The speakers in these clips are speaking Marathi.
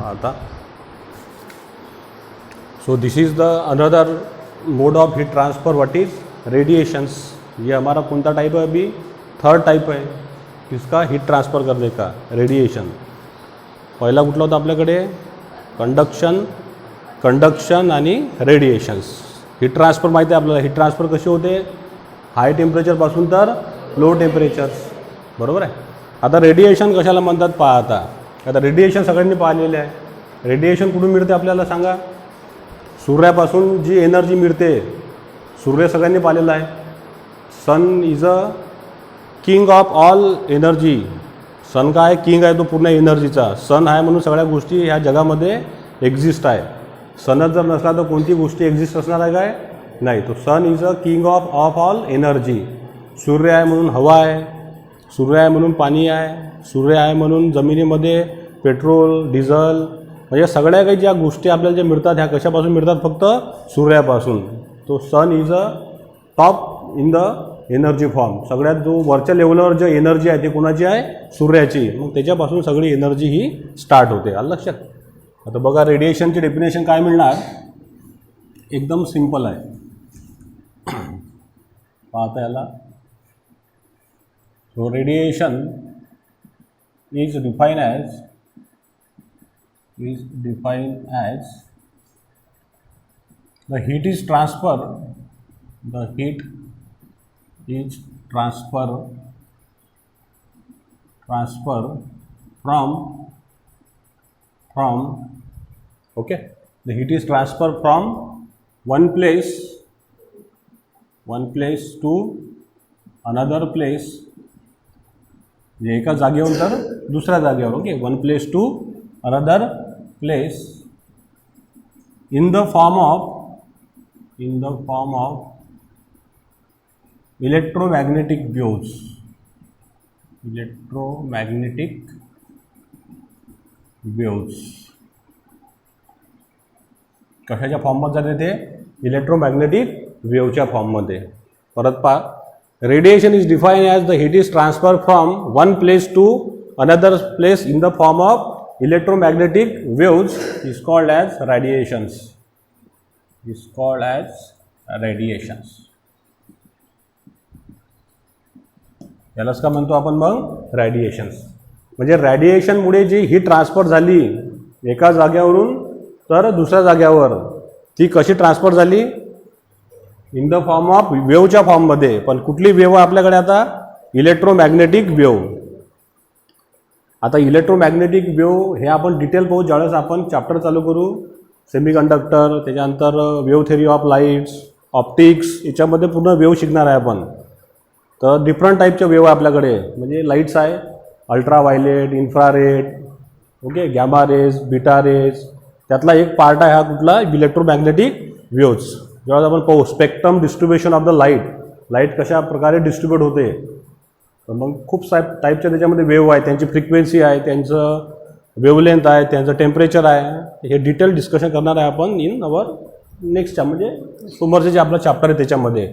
आता so this is the another mode of heat transfer what is radiations. ये हमारा कौन सा टाइप है? अभी थर्ड टाइप है किसका? हीट ट्रांसफर करने का, रेडिएशन। पहिला कुठला होता आपल्याकडे? कंडक्शन आणि रेडिएशन्स। हीट ट्रान्सफर माहिती आहे आपल्याला, हीट ट्रान्सफर कशी होते? हाय टेम्परेचरपासून तर लो टेम्परेचर्स, बरोबर आहे। आता रेडिएशन कशाला म्हणतात पहा। आता रेडिएशन सगळ्यांनी पाहिलेले आहे। रेडिएशन कुठून मिळते आपल्याला सांगा? सूर्यापासून जी एनर्जी मिळते, सूर्य सगळ्यांनी पाहिलेला आहे। Sun is a king of all energy. Sun काय आहे? किंग आहे तो पूर्ण एनर्जीचा। सन आहे म्हणून सगळ्या गोष्टी ह्या जगामध्ये एक्झिस्ट आहे। सनच जर नसला तर कोणती गोष्टी एक्झिस्ट असणार आहे काय? नाही। तो sun is a king of all energy. सूर्य आहे म्हणून हवा आहे, सूर्य आहे म्हणून पाणी आहे, सूर्य आहे म्हणून जमिनीमध्ये पेट्रोल, डिझेल, म्हणजे सगळ्या काही ज्या गोष्टी आपल्याला ज्या मिळतात ह्या कशापासून मिळतात? फक्त सूर्यापासून। तो sun is a top in the energy form. सगळ्यात जो वरच्या लेवलवर जो एनर्जी आहे ती कोणाची आहे? सूर्याची। मग त्याच्यापासून सगळी एनर्जी ही स्टार्ट होते। आलं लक्षात? आता बघा रेडिएशनची डेफिनेशन काय मिळणार? एकदम सिंपल आहे, पाहता याला। So radiation is defined as the heat is transfer from okay, the heat is transferred from one place to another place, एका जागेवरून तर दुसऱ्या जागेवर। Okay, one place to another place in the form of electromagnetic waves। कशाच्या फॉर्ममध्ये जाते ते? इलेक्ट्रोमॅग्नेटिक वेव्हच्या फॉर्ममध्ये। परत पहा, radiation is defined as the heat is transfer from one place to another place in the form of electromagnetic waves is called as radiations, यालाच का म्हणतो आपण मग? रॅडिएशन्स। म्हणजे रॅडिएशनमुळे जी हीट ट्रान्सफर झाली एका जागेवरून तर दुसऱ्या जागेवर, ती कशी ट्रान्सफर झाली? इन द फॉर्म ऑफ वेव्हच्या फॉर्ममध्ये। पण कुठली वेव्ह आपल्याकडे आता? Electromagnetic wave. आता इलेक्ट्रोमॅग्नेटिक वेव्ह हे आपण डिटेल पाहू ज्यावेळेस आपण चॅप्टर चालू करू, सेमीकंडक्टर, त्याच्यानंतर wave theory of lights, optics, याच्यामध्ये पूर्ण वेव्ह शिकणार आहे आपण। तर डिफरंट टाईपच्या वेव्ह आपल्याकडे, म्हणजे लाईट्स आहे, ultraviolet, infrared, okay, gamma rays, beta rays, त्यातला एक पार्ट आहे हा कुठला? Electromagnetic waves. ज्यावेळेस आपण पाहू spectrum distribution of the light कशा प्रकारे डिस्ट्रीब्यूट होते, तर मग खूप टाईपच्या त्याच्यामध्ये वेव्ह आहे, त्यांची फ्रिक्वेन्सी आहे, त्यांचं वेव्हलेंथ आहे, त्यांचं टेम्परेचर आहे। हे डिटेल डिस्कशन करणार आहे आपण इन अवर नेक्स्टच्या, म्हणजे समोरचे जे आपलं चॅप्टर आहे त्याच्यामध्ये।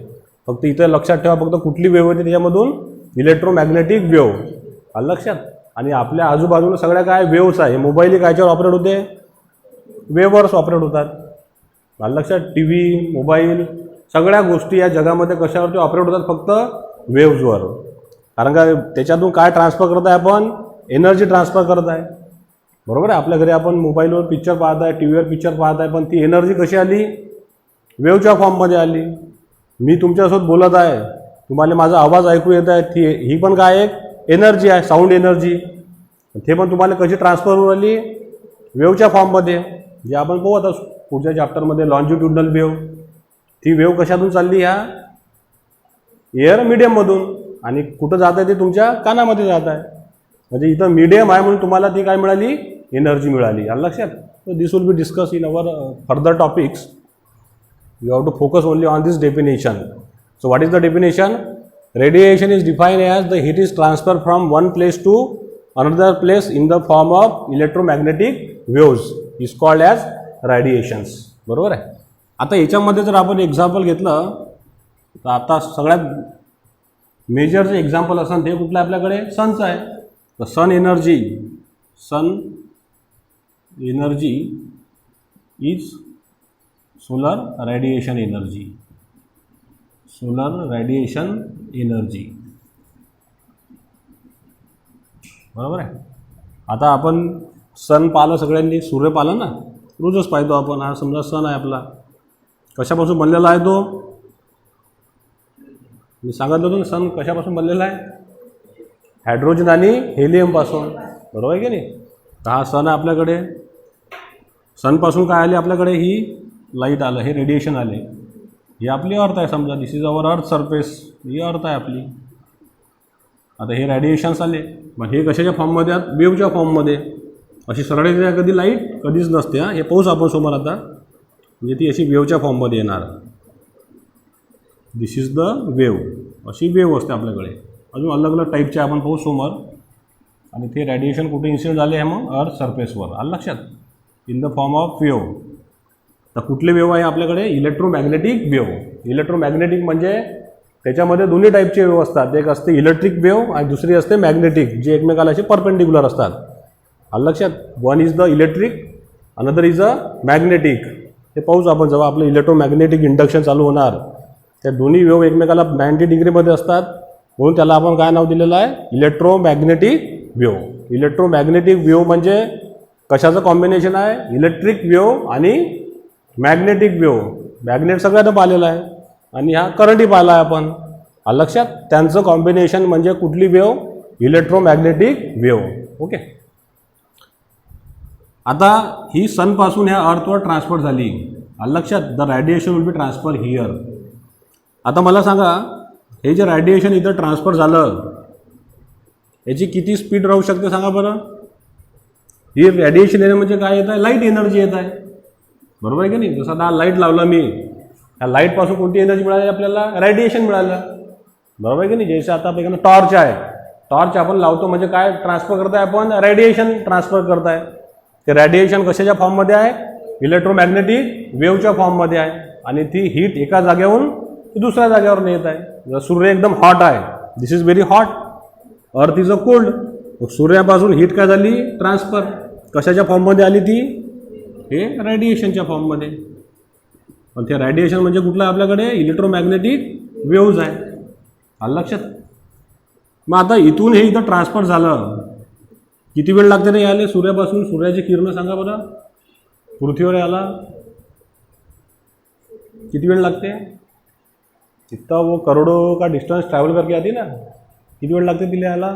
फक्त इथं लक्षात ठेवा, फक्त कुठली वेव्ह होते त्याच्यामधून? Electromagnetic wave. आलं लक्षात? आणि आपल्या आजूबाजूला सगळ्या काय वेव्हच आहे। मोबाईल कायच्यावर ऑपरेट होते? वेव्हवरच ऑपरेट होतात। आलं लक्षात? टी व्ही, मोबाईल, सगळ्या गोष्टी या जगामध्ये कशावरती ऑपरेट होतात? फक्त वेव्हजवर। कारण का त्याच्यातून काय ट्रान्सफर करत आहे आपण? एनर्जी ट्रान्सफर करत आहे, बरोबर आहे। आपल्या घरी आपण मोबाईलवर पिक्चर पाहत आहे, टी व्हीवर पिक्चर पाहत आहे, पण ती एनर्जी कशी आली? वेव्हच्या फॉर्ममध्ये आली। मी तुमच्यासोबत बोलत आहे, तुम्हाला माझा आवाज ऐकू येत आहे, ही पण काय एक एनर्जी आहे, साऊंड एनर्जी। ते पण तुम्हाला कशी ट्रान्सफर होऊन आली? वेव्हच्या फॉर्ममध्ये। जे आपण पाहू आता पुढच्या चॅप्टरमध्ये, लॉन्जिट्युडनल वेव्ह। ती वेव्ह कशातून चालली? ह्या एअर मीडियममधून, आणि कुठं जात आहे? ते तुमच्या कानामध्ये जात आहे। म्हणजे इथं मीडियम आहे म्हणून तुम्हाला ती काय मिळाली? एनर्जी मिळाली। आलं लक्षात? So this will be discussed in our further topics. You have to focus only on this definition. So what is the definition? Radiation is defined as the heat is transferred from one place to another place in the form of electromagnetic waves is called as radiations. बरोबर आहे. आता याच्यामध्ये जर आपण एक्झाम्पल घेतलं तर आता सगळ्यात मेजर जे एक्झाम्पल असेल ते कुठलं आपल्याकडे सनचं आहे. तर sun energy, sun energy is solar radiation energy. Solar radiation energy. बरोबर आहे. आता आपण सन पाहिलं सगळ्यांनी, सूर्य पाहिलं ना, रोजच पाहतो आपण. हा समजा सन आहे आपला. कशापासून बनलेला आहे तो? मी सांगितलं होतं ना, सन कशापासून बनलेला आहे? हायड्रोजन आणि हेलियमपासून. बरोबर आहे की नाही? तर हा सन आहे आपल्याकडे. सनपासून काय आले आपल्याकडे? ही लाईट आलं, हे रेडिएशन आले. ही आपली अर्थ आहे समजा. दिस इज अवर अर्थ सरफेस. ही अर्थ आहे आपली. आता हे रेडिएशन्स आले. मग हे कशाच्या फॉर्ममध्ये आहेत? वेव्हच्या फॉर्ममध्ये. अशी सरळ येते कधी लाईट? कधीच नसते. हां, हे पाहूच आपण समोर आता. म्हणजे ती अशी वेव्हच्या फॉर्ममध्ये येणार. दिस इज द वेव्ह. अशी वेव्ह असते आपल्याकडे. अजून अलग अलग टाईपचे आपण पाहू समोर. आणि ते रेडिएशन कुठे इन्सिडेंट झाले आहे? मग अर्थ सरफेसवर. आलं लक्षात? In the form of wave. तर कुठली वेव्ह आहे आपल्याकडे? Electromagnetic wave. इलेक्ट्रोमॅग्नेटिक म्हणजे त्याच्यामध्ये दोन्ही टाईपचे वेव्ह असतात. एक असते इलेक्ट्रिक वेव्ह आणि दुसरी असते मॅग्नेटिक, जे एकमेकाला असे परपेंडिक्युलर असतात. आलं लक्षात? One is the electric, another is a magnetic. हे पाहूच आपण जेव्हा आपलं इलेक्ट्रोमॅग्नेटिक इंडक्शन चालू होणार. त्या दोन्ही वेव्ह एकमेकाला 90 डिग्रीमध्ये असतात, म्हणून त्याला आपण काय नाव दिलेलं आहे? Electromagnetic wave. इलेक्ट्रोमॅग्नेटिक वेव्ह म्हणजे कशाचं कॉम्बिनेशन आहे? इलेक्ट्रिक वेव्ह आणि मॅग्नेटिक वेव्ह. मॅग्नेट सगळ्यांना पाहिलेलं आहे आणि हा करंटही पाहिला आहे आपण. आलं लक्षात? त्यांचं कॉम्बिनेशन म्हणजे कुठली वेव्ह? Electromagnetic wave. ओके. आता ही सनपासून ह्या अर्थवर ट्रान्सफर झाली. आलं लक्षात? The radiation will be transfer here. आता मला सांगा, हे जे रेडिएशन इथं ट्रान्सफर झालं, याची किती स्पीड राहू शकते सांगा बरं? ही रेडिएशन येणं म्हणजे काय येत आहे? लाईट एनर्जी येत आहे. बरोबर आहे की नाही? जसं आता लाईट लावला मी, त्या लाईटपासून कोणती एनर्जी मिळाली आपल्याला? रेडिएशन मिळालं. बरोबर आहे की नाही? जसं आता आपल्याकडे टॉर्च आहे. टॉर्च आपण लावतो म्हणजे काय ट्रान्सफर करताय आपण? रेडिएशन ट्रान्सफर करताय. ते रेडिएशन कशाच्या फॉर्ममध्ये आहे? इलेक्ट्रोमॅग्नेटिक वेव्हच्या फॉर्ममध्ये आहे. आणि ती हीट एका जागेवरून दुसऱ्या जागेवर येत आहे. जर सूर्य एकदम हॉट आहे, this is very hot, earth is a cold. सूर्यापासून हीट काय झाली? ट्रान्सफर. कशाच्या फॉर्ममध्ये आली ती? हे रेडिएशनच्या फॉर्ममध्ये. पण ते रेडिएशन म्हणजे कुठलं आहे आपल्याकडे? इलेक्ट्रोमॅग्नेटिक वेव्हज आहे. आलं लक्षात? मग आता इथून हे इथं ट्रान्सफर झालं, किती वेळ लागते नाही यायला सूर्यापासून? सूर्याची किरणं सांगा बरं, पृथ्वीवर यायला किती वेळ लागते? इतना वो करोड़ों का डिस्टेंस ट्रैवल करके आती ना, किती वेळ लागते तिला यायला?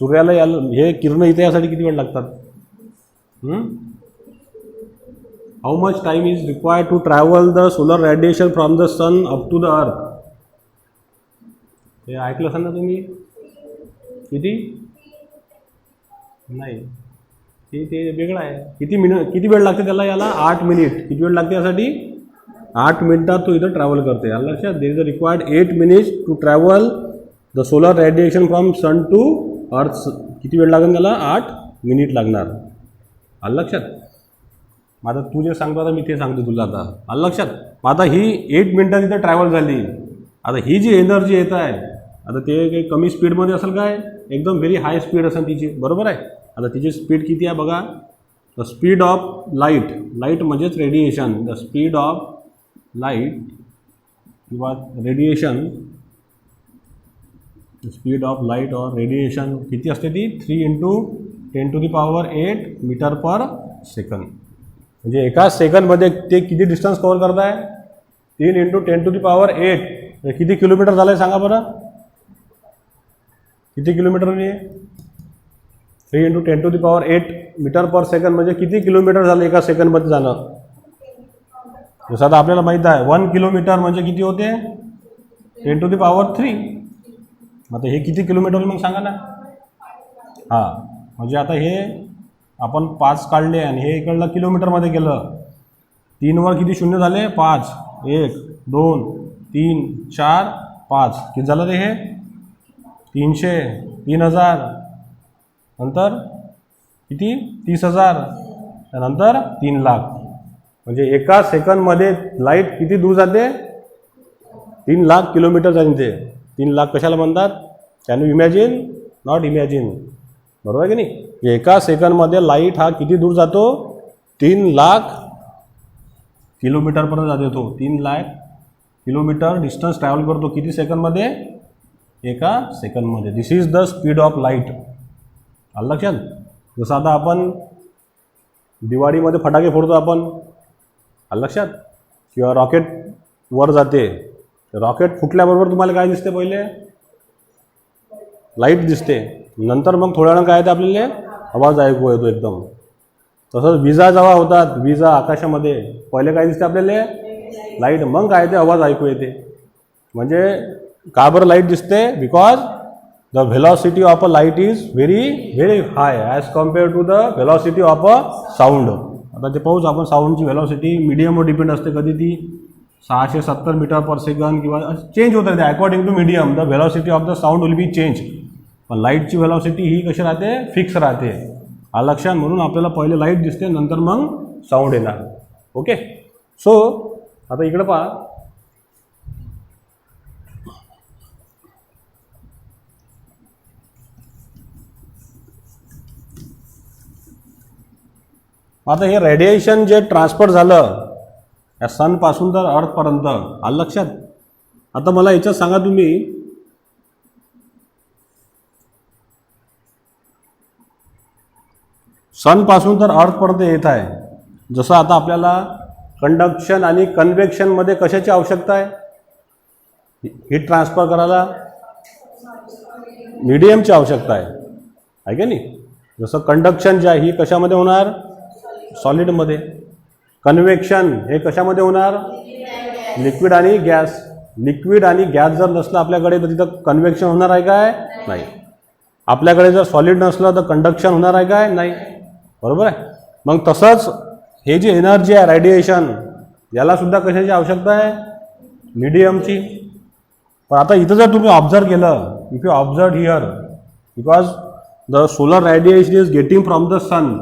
सूर्याला यायला हे किरण इथे यासाठी किती वेळ लागतात? How much time is required to travel the solar radiation from the sun up to the earth? हे ऐकलं असाल ना तुम्ही? किती? नाही, ते वेगळं आहे. किती वेळ लागते त्याला याला? 8 मिनिट. किती वेळ लागते यासाठी? 8 मिनिटात तो इथं ट्रॅव्हल करते. आलं लक्षात? There is a required 8 minutes to travel the solar radiation from sun to earth. किती वेळ लागेल त्याला? 8 मिनिट लागणार. आलं लक्षात? मग आता तू जे सांगतो आता मी ते सांगतो तुला आता. आलं लक्षात? मग आता ही 8 मिनिटात इथं ट्रॅव्हल झाली. आता ही जी एनर्जी येत आहे, आता ते काही कमी स्पीडमध्ये असेल काय? एकदम व्हेरी हाय स्पीड असेल तिची. बरोबर आहे? आता तिची स्पीड किती आहे बघा. The speed of light, light म्हणजेच radiation, the speed of light किंवा रेडिएशन, स्पीड ऑफ लाईट और रेडिएशन किती असते ती? 3 × 10⁸ मीटर पर सेकंद. म्हणजे एका सेकंदमध्ये ते किती डिस्टन्स कव्हर करत आहे? 3 × 10⁸. किती किलोमीटर झालं आहे सांगा बरं? किती किलोमीटर आहे? 3 × 10⁸ मीटर पर सेकंद म्हणजे किती किलोमीटर झालं एका सेकंदमध्ये जाणं? जसं आता आपल्याला माहीत आहे 1 किलोमीटर म्हणजे किती होते? 10⁻³ आता हे किती किलोमीटर मग सांगा ना. हां, म्हणजे आता हे आपण 5 काढले आणि हे इकडलं किलोमीटरमध्ये गेलं. 3 वर किती शून्य झाले? 5. 1 2 3 4 5. किती झालं रे हे? 300, 3000, नंतर किती? 30,000, त्यानंतर 3 लाख. म्हणजे एका सेकंदमध्ये लाईट किती दूर जाते? 3 लाख किलोमीटर जाते. 3 लाख कशाला म्हणतात? Can you imagine? Not imagine. बरोबर आहे की नाही. एका सेकंदमध्ये लाईट हा किती दूर जातो, 3,00,000 किलोमीटरपर्यंत जाते. तो 3,00,000 किलोमीटर डिस्टन्स ट्रॅव्हल करतो किती सेकंदमध्ये, एका सेकंदमध्ये. This is the speed of light. आलं लक्षात. जसं आता आपण दिवाळीमध्ये फटाके फोडतो आपण, आलं लक्षात, किंवा रॉकेट वर जाते. रॉकेट फुटल्याबरोबर तुम्हाला काय दिसते, पहिले लाईट दिसते, नंतर मग थोड्या वेळानं काय येते आपल्याला, आवाज ऐकू येतो एकदम. तसंच विजा जेव्हा होतात, विजा आकाशामध्ये, पहिले काय दिसते आपल्याला, लाईट, मग काय येते, आवाज ऐकू येते. म्हणजे का बरं लाईट दिसते, because the velocity of a light is very high as compare to the velocity of a sound. आता ते पाहूच आपण, साऊंडची व्हेलॉसिटी मीडियमवर डिपेंड असते. कधी ती 670 मीटर पर सेकंड किंवा चेंज होत राहते according to medium. The velocity of the sound will be change. पण लाईटची व्हेलॉसिटी ही कशी राहते, फिक्स राहते. लक्षात. म्हणून आपल्याला पहिले लाईट दिसते, नंतर मग साऊंड येणार. ओके. सो आता इकडे पहा, आता हे रेडिएशन जे ट्रान्सफर झालं या सनपासून तर अर्थपर्यंत, आलं लक्षात. आता मला याच्यात सांगा तुम्ही, सनपासून तर अर्थपर्यंत येत आहे. जसं आता आपल्याला कंडक्शन आणि कन्व्हेक्शनमध्ये कशाची आवश्यकता आहे, हीट ट्रान्सफर करायला मीडियमची आवश्यकता आहे का नाही. जसं कंडक्शन जे आहे ही कशामध्ये होणार, सॉलिडमध्ये. कन्व्हेक्शन हे कशामध्ये होणार, लिक्विड आणि गॅस. लिक्विड आणि गॅस जर नसलं आपल्याकडे तर तिथं कन्व्हेक्शन होणार आहे काय, नाही. आपल्याकडे जर सॉलिड नसलं तर कंडक्शन होणार आहे काय, नाही. बरोबर आहे. मग तसंच हे जे एनर्जी आहे रेडिएशन, यालासुद्धा कशाची आवश्यकता आहे, मीडियमची. पण आता इथं जर तुम्ही ऑब्झर्व केलं, if you observe here, because the solar radiation is getting from the sun,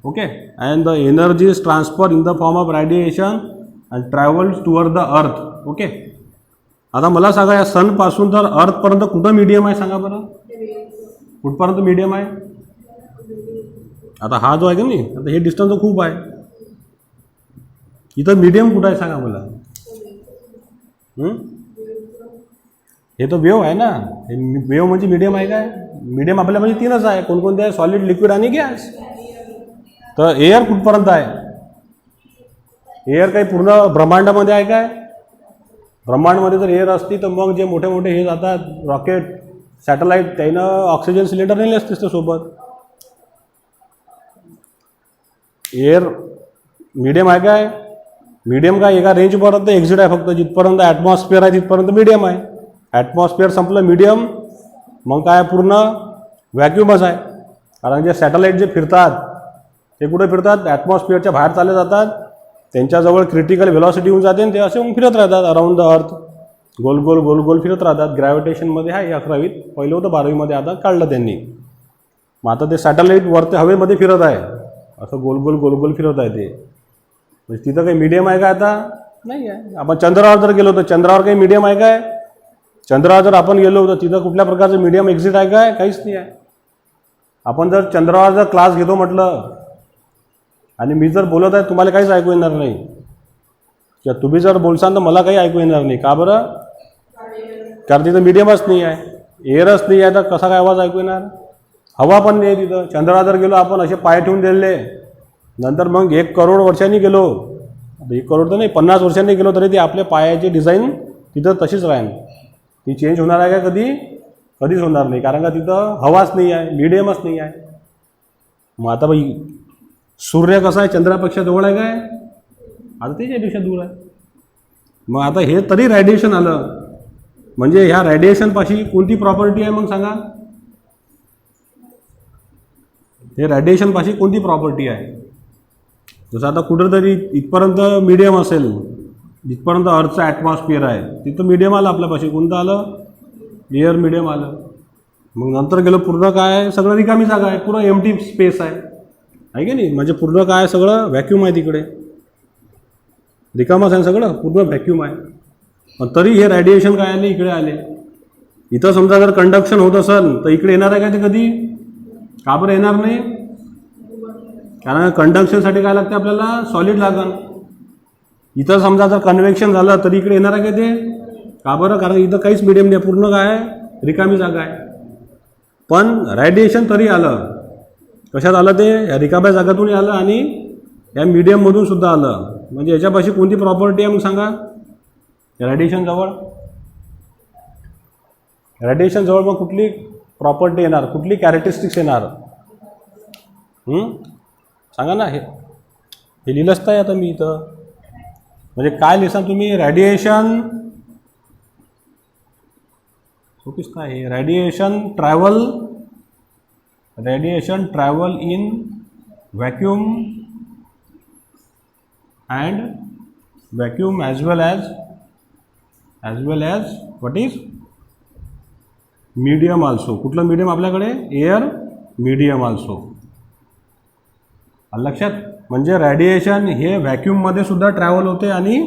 okay, and the energy is transfer in the form of radiation and travels toward the earth. Okay. आता मला सांगा, या सनपासून तर अर्थपर्यंत कुठं मीडियम आहे सांगा बरं, कुठपर्यंत मीडियम आहे. आता हा जो आहे का नाही, आता हे डिस्टन्स खूप आहे, इथं मीडियम कुठं आहे सांगा मला. हे तर वेव्ह आहे ना, हे वेव्ह म्हणजे मीडियम आहे काय. मीडियम आपल्या म्हणजे तीनच आहे, कोणकोणते आहे, सॉलिड, लिक्विड आणि गॅस. तर एअर कुठपर्यंत आहे, एअर काही पूर्ण ब्रह्मांडामध्ये आहे काय. ब्रह्मांडमध्ये जर एअर असती तर मग जे मोठे मोठे हे जातात रॉकेट, सॅटेलाईट, त्यानं ऑक्सिजन सिलेंडर नेले असते सोबत. एअर मीडियम आहे काय, मीडियम काय एका रेंजपर्यंत एक्झिट आहे फक्त, जिथपर्यंत ॲटमॉस्फिअर आहे तिथपर्यंत मीडियम आहे. ॲटमॉस्फिअर संपलं मीडियम, मग काय पूर्ण व्हॅक्युमच आहे. कारण जे सॅटेलाईट जे फिरतात ते कुठे फिरतात, ॲटमॉस्फिअरच्या बाहेर चालले जातात, त्यांच्याजवळ क्रिटिकल व्हेलॉसिटी होऊन जाते आणि ते असे फिरत राहतात अराउंड द अर्थ, गोल गोल गोल गोल फिरत राहतात. ग्रॅव्हिटेशनमध्ये आहे 11वीत, पहिलं होतं 12वीमध्ये, आता काढलं त्यांनी. मग आता ते सॅटेलाईट वरती हवेमध्ये फिरत आहे, असं गोल गोल गोल गोल फिरत आहे ते. म्हणजे तिथं काही मीडियम आहे का, आता नाही आहे. आपण चंद्रावर जर गेलो तर चंद्रावर काही मीडियम आहे काय, चंद्रावर जर आपण गेलो तर तिथं कुठल्या प्रकारचं मीडियम एक्झिट आहे काय, काहीच नाही आहे. आपण जर चंद्रावर जर क्लास घेतो म्हटलं आणि मी जर बोलत आहे तुम्हाला काहीच ऐकू येणार नाही, किंवा तुम्ही जर बोलसाल तर मला काही ऐकू येणार नाही. का बरं, कारण तिथं मीडियमच नाही आहे, एअरच नाही आहे, तर कसा काय आवाज ऐकू येणार. हवा पण नाही आहे तिथं. चंद्रावर जर गेलो आपण असे पाय ठेवून दिले, नंतर मग 1 करोड वर्षांनी गेलो, 1 करोड तर नाही 50 वर्षांनी गेलो तरी ती आपल्या पायाची डिझाईन तिथं तशीच राहील. ती चेंज होणार आहे का कधी, कधीच होणार नाही, कारण का तिथं हवाच नाही आहे, मीडियमच नाही आहे. मग आता बाई सूर्य कसा आहे, चंद्रापेक्षा जवळ आहे काय, आता त्याच्यापेक्षा दूर आहे. मग आता हे तरी रेडिएशन आलं, म्हणजे ह्या रेडिएशनपाशी कोणती प्रॉपर्टी आहे मग सांगा, हे रेडिएशनपाशी कोणती प्रॉपर्टी आहे. जसं आता कुठेतरी इथपर्यंत मीडियम असेल, जिथपर्यंत अर्थचं ॲटमॉस्फिअर आहे तिथं मीडियम आलं आपल्यापाशी, कोणतं आलं, एअर मीडियम आलं. मग नंतर गेलं पूर्ण काय, सगळं रिकामी जागा आहे, पूर्ण एम्प्टी स्पेस आहे की नाही. म्हणजे पूर्ण काय सगळं व्हॅक्यूम आहे, तिकडे रिकामच आहे सगळं, पूर्ण व्हॅक्यूम आहे. पण तरी हे रेडिएशन काय आले, इकडे आले. इथं समजा जर कंडक्शन होत असेल तर इकडे येणार आहे का ते कधी, का बरं येणार नाही? कारण कंडक्शनसाठी काय लागते आपल्याला? सॉलिड लागन. इथं समजा जर कन्व्हेक्शन झालं तरी इकडे येणार आहे का ते? का बरं? कारण इथं काहीच मीडियम नाही, पूर्ण काय आहे? रिकामी जागा आहे. पण रेडिएशन तरी आलं. कशात आलं ते? या रिकाम्या जागातून आलं आणि या मीडियममधून सुद्धा आलं. म्हणजे याच्यापाशी कोणती प्रॉपर्टी आहे मग सांगा? रेडिएशन जवळ मग कुठली प्रॉपर्टी येणार? कुठली कॅरेक्टरिस्टिक्स येणार? सांगा ना. हे लिहिलंच आहे आता मी इथं. म्हणजे काय लिहिसाल तुम्ही? रेडिएशन सोपीच काय आहे? Radiation travel in vacuum as well as what is medium also. कुठलं मीडियम आपल्याकडे? Air medium also. लक्षात? म्हणजे रेडिएशन हे व्हॅक्यूममध्ये सुद्धा ट्रॅव्हल होते आणि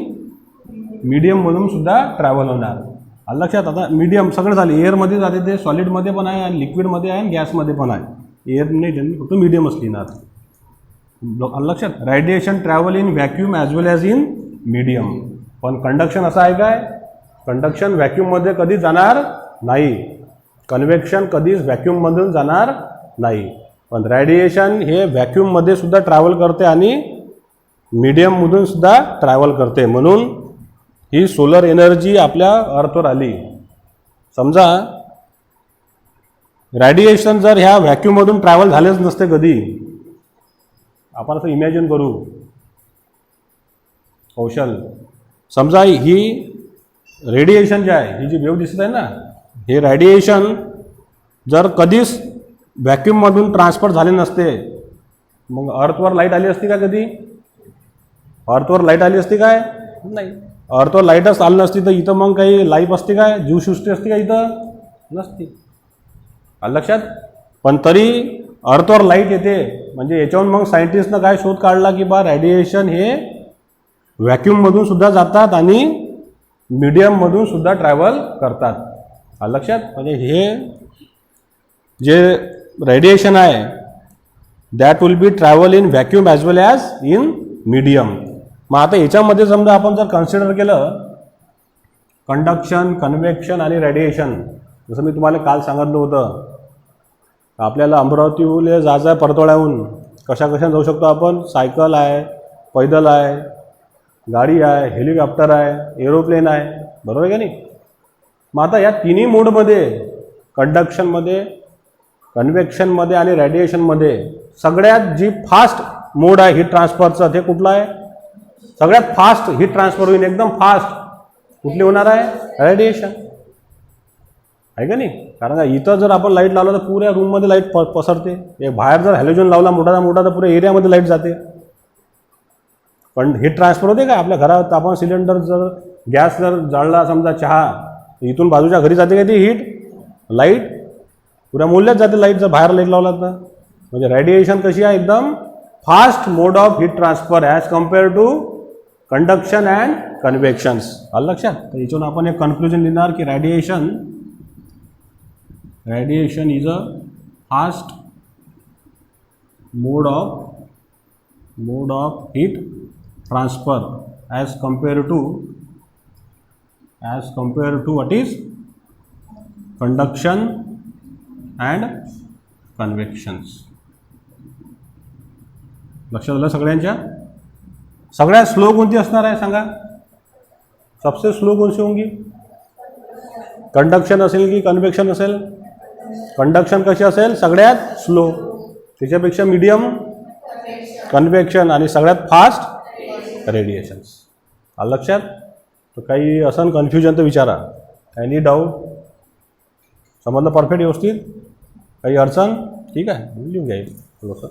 मीडियममधून सुद्धा ट्रॅव्हल होणार. लक्षात? आता मीडियम सगळं झालं. एअरमध्ये जाते ते, सॉलिडमध्ये पण आहे आणि लिक्विडमध्ये आहे आणि गॅसमध्ये पण आहे. एअर नाही, त्यांनी फक्त मीडियमच लिहिणार. लक्षात? Radiation travel in vacuum as well as in medium. पण कंडक्शन असं आहे काय? कंडक्शन व्हॅक्यूममध्ये कधीच जाणार नाही. कन्व्हेक्शन कधीच व्हॅक्यूममधून जाणार नाही. पण रेडिएशन हे व्हॅक्यूममध्ये सुद्धा ट्रॅव्हल करते आणि मीडियममधून सुद्धा ट्रॅव्हल करते. म्हणून ही सोलर एनर्जी आपल्या अर्थवर आली. समजा रेडिएशन जर ह्या व्हॅक्यूममधून ट्रॅव्हल झालेच नसते कधी, आपण असं इमॅजिन करू कौशल. समजा ही रेडिएशन जे आहे, ही जी वेव्ह दिसत आहे ना, हे रेडिएशन जर कधीच व्हॅक्यूममधून ट्रान्सफर झाले नसते, मग अर्थवर लाईट आली असती का कधी? अर्थवर लाईट आली असती काय? नाही. अर्थवर लाईटच आली नसती तर इथं मग काही लाईफ असते काय? जीवसृष्टी असते का इथं? नसती. लक्षात? पण तरी अर्थवर लाईट येते. म्हणजे याच्यावरून मग सायंटिस्टनं काय शोध काढला की बा रेडिएशन हे व्हॅक्यूममधून सुद्धा जातात आणि मीडियममधून सुद्धा ट्रॅव्हल करतात. लक्षात? म्हणजे हे जे रेडिएशन आहे that will be travel in vacuum as well as in medium. मग आता याच्यामध्ये समजा आपण जर कन्सिडर केलं कंडक्शन, कन्व्हेक्शन आणि रेडिएशन, जसं मी तुम्हाला काल सांगितलं होतं, आपल्याला अमरावतीहून जायचं आहे परतोळ्याहून, कशा जाऊ शकतो आपण? सायकल आहे, पैदल आहे, गाडी आहे, हेलिकॉप्टर आहे, एरोप्लेन आहे. बरोबर आहे का नाही? मग आता या तिन्ही मोडमध्ये, कंडक्शनमध्ये, कन्व्हेक्शनमध्ये आणि रेडिएशनमध्ये सगळ्यात जी फास्ट मोड आहे हीट ट्रान्सफरचं ते कुठलं आहे? सगळ्यात फास्ट हीट ट्रान्सफर होईल, एकदम फास्ट कुठली होणार आहे? रेडिएशन आहे का नाही? कारण इथं जर आपण लाईट लावला तर पुऱ्या रूममध्ये लाईट पसरते. बाहेर जर हॅलोजन लावला मोठा तर पुऱ्या एरियामध्ये लाईट जाते. पण हीट ट्रान्सफर होते का? आपल्या घरात आपण सिलेंडर जर गॅस जर जाळला समजा चहा, इथून बाजूच्या घरी जाते का ती हीट? लाईट पुऱ्या मूल्यात जाते लाईट जर बाहेर लाईट लावला तर. म्हणजे रेडिएशन कशी आहे? एकदम fast mode of heat transfer as compare to conduction and convections. आलं लक्षात? तर याच्यावरून आपण एक कन्क्लुजन लिहिणार की radiation is a fast mode of heat transfer as compare to what is conduction and convections. लक्षात आलं सगळ्यांच्या? सगळ्यात स्लो कोणती असणार आहे सांगा? सबसे स्लो कोणती होंगी? कंडक्शन असेल की कन्व्हेक्शन असेल? कंडक्शन कशी असेल? सगळ्यात स्लो. त्याच्यापेक्षा मीडियम कन्व्हेक्शन आणि सगळ्यात फास्ट रेडिएशन्स. आलं लक्षात? तर काही असं कन्फ्युजन तर विचारा. Any doubt? समजलं परफेक्ट व्यवस्थित? काही अडचण? ठीक आहे, लिहून घ्यायला थोडंसं.